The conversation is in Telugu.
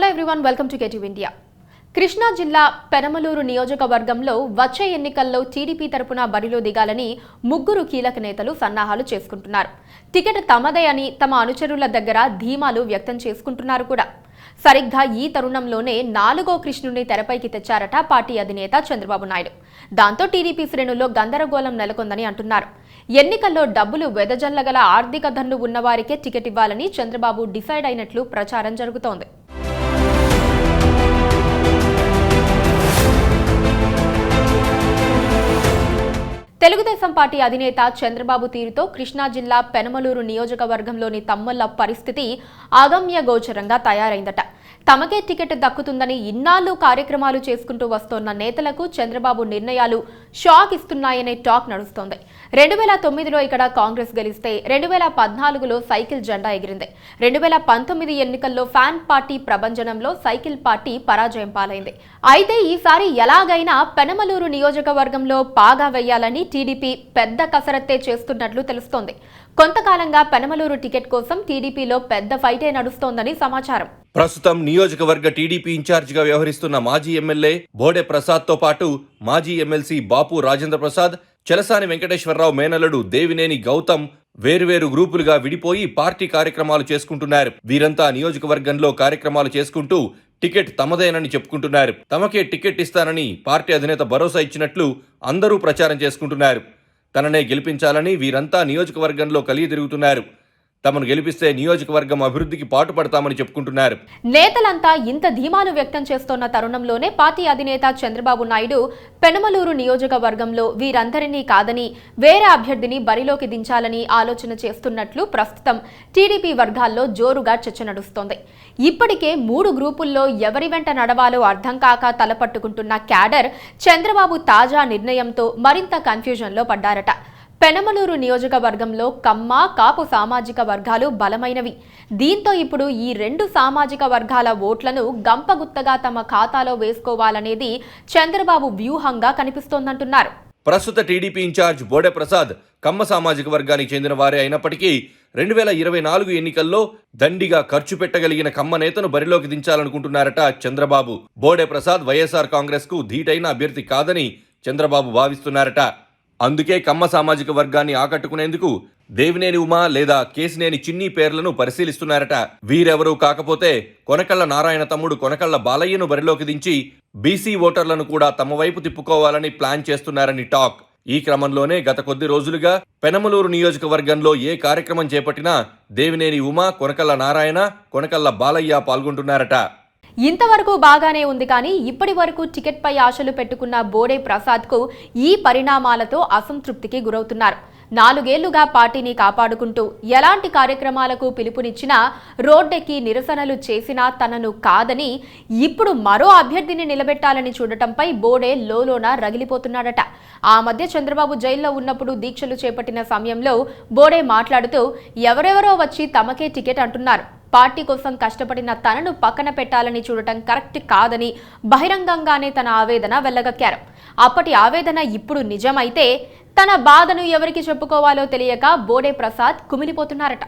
Hello everyone, welcome to KTV India. Krishna జిల్లా పెనమలూరు నియోజకవర్గంలో వచ్చే ఎన్నికల్లో టీడీపీ తరపున బరిలో దిగాలని ముగ్గురు కీలక నేతలు సన్నాహాలు చేసుకుంటున్నారు. టికెట్ తమదే అని తమ అనుచరుల దగ్గర ధీమాలు వ్యక్తం చేసుకుంటున్నారు కూడా. సరిగ్గా ఈ తరుణంలోనే 4వ కృష్ణుడిని తెరపైకి తెచ్చారట పార్టీ అధినేత చంద్రబాబు నాయుడు. దాంతో టీడీపీ శ్రేణుల్లో గందరగోళం నెలకొందని అంటున్నారు. ఎన్నికల్లో డబ్బులు వెదజల్లగల ఆర్థిక దన్ను ఉన్నవారికే టికెట్ ఇవ్వాలని చంద్రబాబు డిసైడ్ అయినట్లు ప్రచారం జరుగుతోంది. తెలుగుదేశం పార్టీ అధినేత చంద్రబాబు తీరుతో కృష్ణా జిల్లా పెనమలూరు నియోజకవర్గంలోని తమ్ముళ్ల పరిస్థితి అగమ్య గోచరంగా తయారైందట. తమకే టికెట్ దక్కుతుందని ఇన్నాళ్లు కార్యక్రమాలు చేసుకుంటూ వస్తోన్న నేతలకు చంద్రబాబు నిర్ణయాలు షాక్ ఇస్తున్నాయనే టాక్ నడుస్తోంది. 2009లో ఇక్కడ కాంగ్రెస్ గెలిస్తే 2014లో సైకిల్ జెండా ఎగిరింది. 2019 ఎన్నికల్లో ఫ్యాన్ పార్టీ ప్రభంజనంలో సైకిల్ పార్టీ పరాజయం పాలైంది. అయితే ఈసారి ఎలాగైనా పెనమలూరు నియోజకవర్గంలో పాగా వేయాలని టీడీపీ పెద్ద కసరత్తే చేస్తున్నట్లు తెలుస్తోంది. కొంతకాలంగా పెనమలూరు టికెట్ కోసం టీడీపీలో పెద్ద ఫైటే నడుస్తోందని సమాచారం. ప్రస్తుతం నియోజకవర్గ టీడీపీ ఇన్ఛార్జిగా వ్యవహరిస్తున్న మాజీ ఎమ్మెల్యే బోడే ప్రసాద్తో పాటు మాజీ ఎమ్మెల్సీ బాపు రాజేంద్ర ప్రసాద్, చలసాని వెంకటేశ్వరరావు మేనల్లుడు దేవినేని గౌతమ్ వేరువేరు గ్రూపులుగా విడిపోయి పార్టీ కార్యక్రమాలు చేసుకుంటున్నారు. వీరంతా నియోజకవర్గంలో కార్యక్రమాలు చేసుకుంటూ టికెట్ తమదేనని చెప్పుకుంటున్నారు. తమకే టికెట్ ఇస్తానని పార్టీ అధినేత భరోసా ఇచ్చినట్లు అందరూ ప్రచారం చేసుకుంటున్నారు. తననే గెలిపించాలని వీరంతా నియోజకవర్గంలో కలిగి తిరుగుతున్నారు. తమను గెలిపిస్తే నియోజకవర్గం అభివృద్ధికి పాటుపడతామని చెప్పుకుంటున్నారు. నేతలంతా ఇంత ధీమాలు వ్యక్తం చేస్తోన్న తరుణంలోనే పార్టీ అధినేత చంద్రబాబు నాయుడు పెనమలూరు నియోజకవర్గంలో వీరందరినీ కాదని వేరే అభ్యర్థిని బరిలోకి దించాలని ఆలోచన చేస్తున్నట్లు ప్రస్తుతం టీడీపీ వర్గాల్లో జోరుగా చర్చ నడుస్తోంది. ఇప్పటికే 3 గ్రూపుల్లో ఎవరి వెంట నడవాలో అర్థం కాక తలపట్టుకుంటున్న క్యాడర్ చంద్రబాబు తాజా నిర్ణయంతో మరింత కన్ఫ్యూజన్లో పడ్డారట. పెనమలూరు నియోజకవర్గంలో కమ్మ, కాపు సామాజిక వర్గాలు బలమైనవి. దీంతో ఇప్పుడు ఈ 2 సామాజిక వర్గాల ఓట్లను గంపగుత్తగా తమ ఖాతాలో వేసుకోవాలనేది చంద్రబాబు వ్యూహంగా కనిపిస్తోందంటున్నారు. ప్రస్తుత టీడీపీ ఇన్ఛార్జ్ బోడే ప్రసాద్ కమ్మ సామాజిక వర్గానికి చెందిన వారే అయినప్పటికీ 2024 ఎన్నికల్లో దండిగా ఖర్చు పెట్టగలిగిన కమ్మ నేతను బరిలోకి దించాలనుకుంటున్నారట చంద్రబాబు. బోడే ప్రసాద్ వైఎస్ఆర్ కాంగ్రెస్ కు ధీటైన అభ్యర్థి కాదని చంద్రబాబు భావిస్తున్నారట. అందుకే కమ్మ సామాజిక వర్గాన్ని ఆకట్టుకునేందుకు దేవినేని ఉమా లేదా కేసినేని చిన్ని పేర్లను పరిశీలిస్తున్నారట. వీరెవరూ కాకపోతే కొనకళ్ళ నారాయణ తమ్ముడు కొనకళ్ళ బాలయ్యను బరిలోకి దించి బీసీ ఓటర్లను కూడా తమ వైపు తిప్పుకోవాలని ప్లాన్ చేస్తున్నారని టాక్. ఈ క్రమంలోనే గత కొద్ది రోజులుగా పెనమలూరు నియోజకవర్గంలో ఏ కార్యక్రమం చేపట్టినా దేవినేని ఉమా, కొనకళ్ళ నారాయణ, కొనకళ్ళ బాలయ్య పాల్గొంటున్నారట. ఇంతవరకు బాగానే ఉంది, కానీ ఇప్పటి వరకు టికెట్ పై ఆశలు పెట్టుకున్న బోడే ప్రసాద్కు ఈ పరిణామాలతో అసంతృప్తికి గురవుతున్నారు. 4 ఏళ్లుగా పార్టీని కాపాడుకుంటూ ఎలాంటి కార్యక్రమాలకు పిలుపునిచ్చినా రోడ్డెక్కి నిరసనలు చేసినా తనను కాదని ఇప్పుడు మరో అభ్యర్థిని నిలబెట్టాలని చూడటంపై బోడే లోలోన రగిలిపోతున్నాడట. ఆ మధ్య చంద్రబాబు జైల్లో ఉన్నప్పుడు దీక్షలు చేపట్టిన సమయంలో బోడే మాట్లాడుతూ ఎవరెవరో వచ్చి తమకే టికెట్ అంటున్నారు, పార్టీ కోసం కష్టపడిన తనను పక్కన పెట్టాలని చూడటం కరెక్ట్ కాదని బహిరంగంగానే తన ఆవేదన వెళ్లగక్కారు. అప్పటి ఆవేదన ఇప్పుడు నిజమైతే తన బాధను ఎవరికి చెప్పుకోవాలో తెలియక బోడే ప్రసాద్ కుమిలిపోతున్నారట.